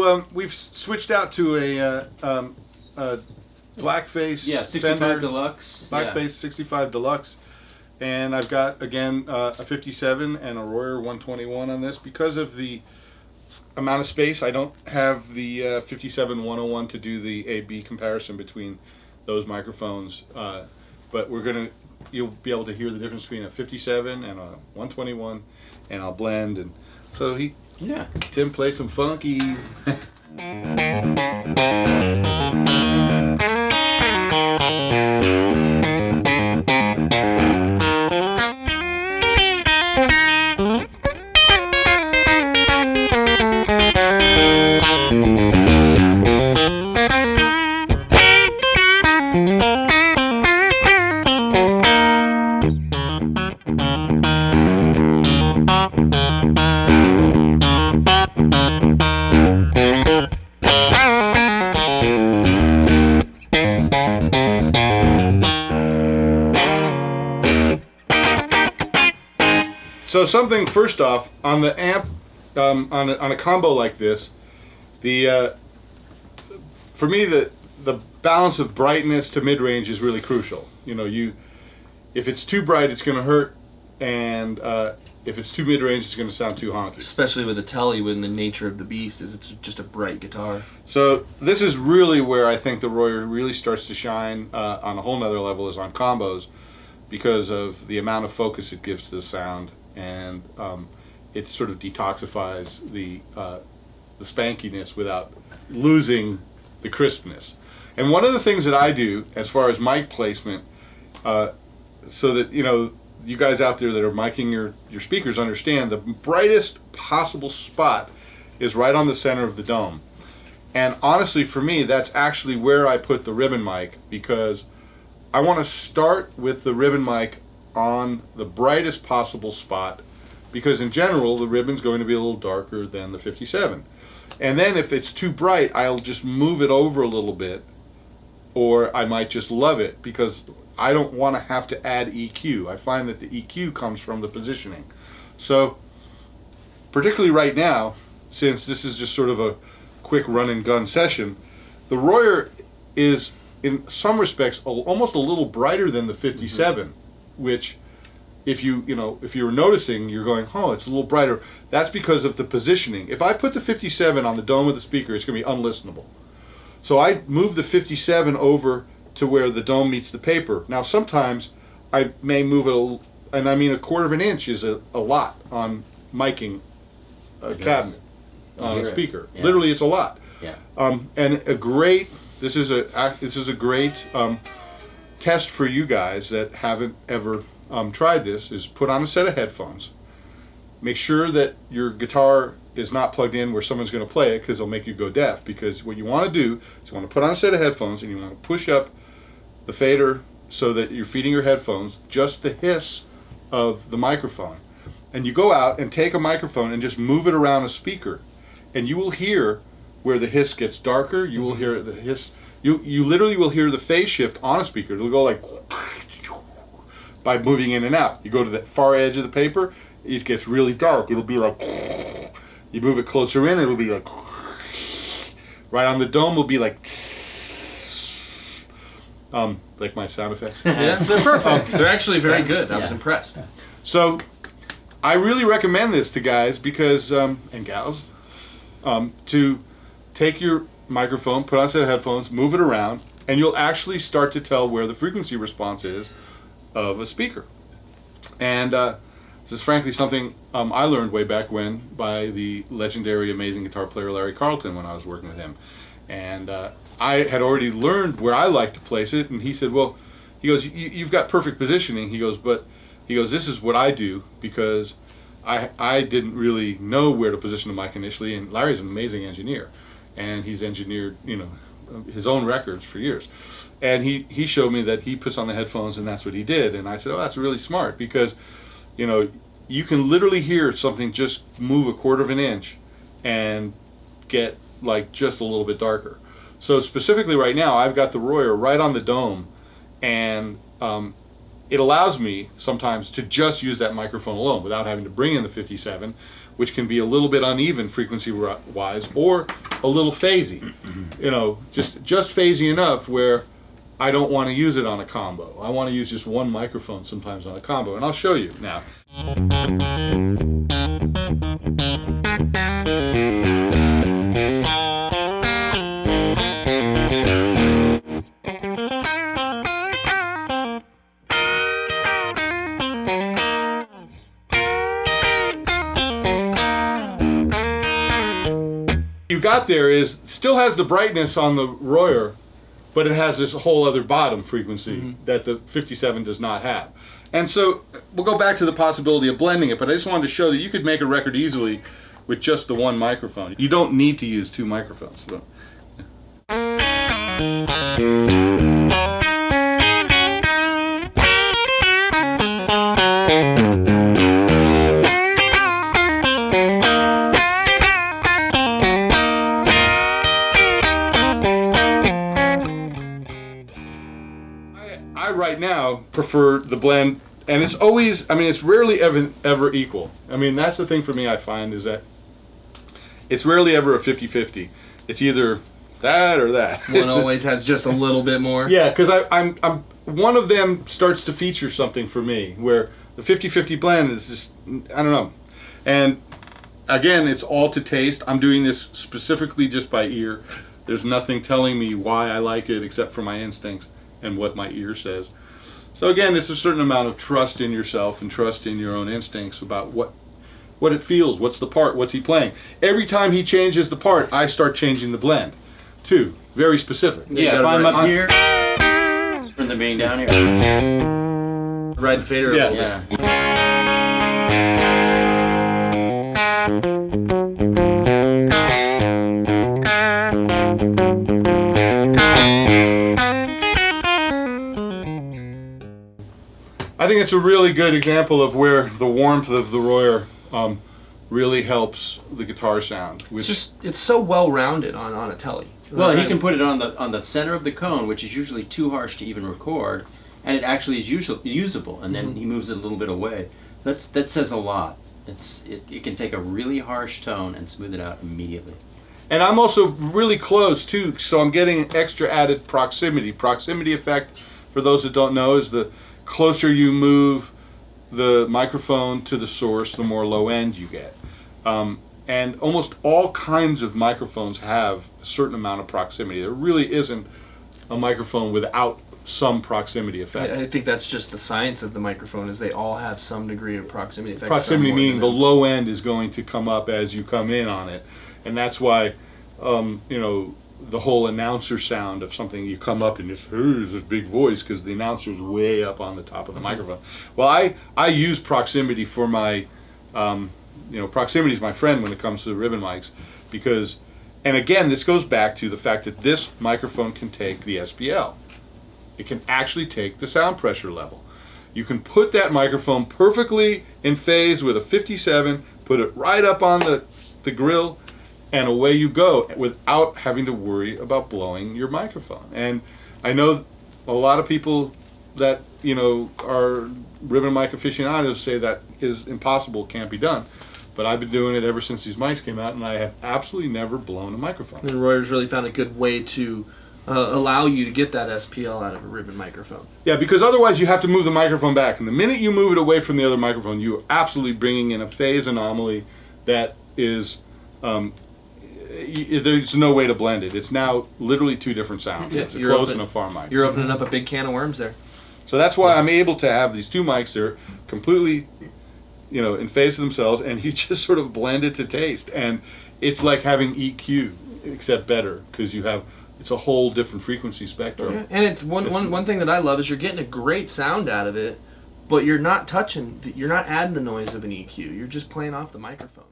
So we've switched out to a Blackface, 65 Fender Deluxe. Blackface 65 Deluxe, and I've got again a 57 and a Royer 121 on this. Because of the amount of space, I don't have the 57 101 to do the A/B comparison between those microphones, but you'll be able to hear the difference between a 57 and a 121, and I'll blend. And so Tim play some funky. So something first off on the amp, on a combo like this, for me the balance of brightness to mid range is really crucial. If it's too bright, it's going to hurt, and if it's too mid range, it's going to sound too honky. Especially with the Telly, when the nature of the beast is it's just a bright guitar. So this is really where I think the Royer really starts to shine on a whole nother level, is on combos, because of the amount of focus it gives to the sound. And it sort of detoxifies the spankiness without losing the crispness. And one of the things that I do as far as mic placement, so that you guys out there that are miking your speakers understand, the brightest possible spot is right on the center of the dome. And honestly, for me, that's actually where I put the ribbon mic, because I want to start with the ribbon mic on the brightest possible spot, because in general the ribbon's going to be a little darker than the 57. And then if it's too bright, I'll just move it over a little bit, or I might just love it, because I don't want to have to add EQ. I find that the EQ comes from the positioning. So particularly right now, since this is just sort of a quick run and gun session, the Royer is in some respects almost a little brighter than the 57. Which, if you're noticing, you're going, oh, it's a little brighter. That's because of the positioning. If I put the 57 on the dome of the speaker, it's going to be unlistenable. So I move the 57 over to where the dome meets the paper. Now sometimes I may move it, and I mean a quarter of an inch is a lot on miking a cabinet on a speaker. Yeah. Literally, it's a lot. Yeah. And this is a great test for you guys that haven't ever tried this, is put on a set of headphones. Make sure that your guitar is not plugged in where someone's going to play it, because they'll make you go deaf. Because what you want to do is you want to put on a set of headphones, and you want to push up the fader so that you're feeding your headphones just the hiss of the microphone. And you go out and take a microphone and just move it around a speaker, and you will hear where the hiss gets darker. You will hear the hiss. You literally will hear the phase shift on a speaker. It'll go like by moving in and out. You go to the far edge of the paper, it gets really dark. It'll be like, you move it closer in, it'll be like, right on the dome will be like my sound effects. Yes, they're perfect. They're actually very good. I was impressed. So I really recommend this to guys, because and gals, to take your microphone, put on a set of headphones, move it around, and you'll actually start to tell where the frequency response is of a speaker. And this is frankly something I learned way back when by the legendary, amazing guitar player Larry Carlton, when I was working with him. And I had already learned where I like to place it, and he said, well, he goes, you've got perfect positioning. He goes, but this is what I do, because I didn't really know where to position the mic initially, and Larry's an amazing engineer. And he's engineered, his own records for years. And he showed me that he puts on the headphones, and that's what he did. And I said, oh, that's really smart, because, you can literally hear something just move a quarter of an inch and get like just a little bit darker. So specifically right now, I've got the Royer right on the dome, and it allows me sometimes to just use that microphone alone without having to bring in the 57, which can be a little bit uneven frequency wise, or a little phasey, you know, just phasey enough where I don't want to use it on a combo. I want to use just one microphone sometimes on a combo, and I'll show you now. You got there is still has the brightness on the Royer, but it has this whole other bottom frequency that the 57 does not have. And so we'll go back to the possibility of blending it, but I just wanted to show that you could make a record easily with just the one microphone. You don't need to use two microphones. So. I right now prefer the blend, and it's always, I mean, it's rarely ever equal. I mean, that's the thing for me I find is that it's rarely ever a 50-50. It's either that or that. One always has just a little bit more. Yeah, because I'm one of them starts to feature something for me where the 50-50 blend is just, I don't know. And again, it's all to taste. I'm doing this specifically just by ear. There's nothing telling me why I like it except for my instincts and what my ear says. So again, it's a certain amount of trust in yourself and trust in your own instincts about what it feels, what's the part, what's he playing. Every time he changes the part, I start changing the blend too. Very specific. Yeah, if I'm up here, turn the main down here. Ride the fader a little bit. I think it's a really good example of where the warmth of the Royer really helps the guitar sound. Which It's so well rounded on a telly. Well, he can put it on the center of the cone, which is usually too harsh to even record, and it actually is usable. And then he moves it a little bit away. That says a lot. It can take a really harsh tone and smooth it out immediately. And I'm also really close too, so I'm getting extra added proximity. Proximity effect, for those that don't know, is the closer you move the microphone to the source, the more low end you get. And almost all kinds of microphones have a certain amount of proximity. There really isn't a microphone without some proximity effect. I think that's just the science of the microphone, is they all have some degree of proximity effect. Proximity meaning the low end is going to come up as you come in on it. And that's why, you know, the whole announcer sound of something, you come up and it's, there's this big voice because the announcer's way up on the top of the microphone. Well, I use proximity for my, you know, proximity is my friend when it comes to the ribbon mics, because, and again, this goes back to the fact that this microphone can take the SPL. It can actually take the sound pressure level. You can put that microphone perfectly in phase with a 57, put it right up on the grill, and away you go without having to worry about blowing your microphone. And I know a lot of people that, you know, are ribbon mic aficionados say that is impossible, can't be done. But I've been doing it ever since these mics came out, and I have absolutely never blown a microphone. And Royer's really found a good way to allow you to get that SPL out of a ribbon microphone. Yeah, because otherwise you have to move the microphone back. And the minute you move it away from the other microphone, you are absolutely bringing in a phase anomaly that is... there's no way to blend it. It's now literally two different sounds. Yeah, it's a close and a far mic. You're opening up a big can of worms there. So that's why I'm able to have these two mics. They're completely, you know, in phase of themselves, and you just sort of blend it to taste. And it's like having EQ, except better, because you have, it's a whole different frequency spectrum. Yeah. And it's one thing that I love is you're getting a great sound out of it, but you're not adding the noise of an EQ. You're just playing off the microphone.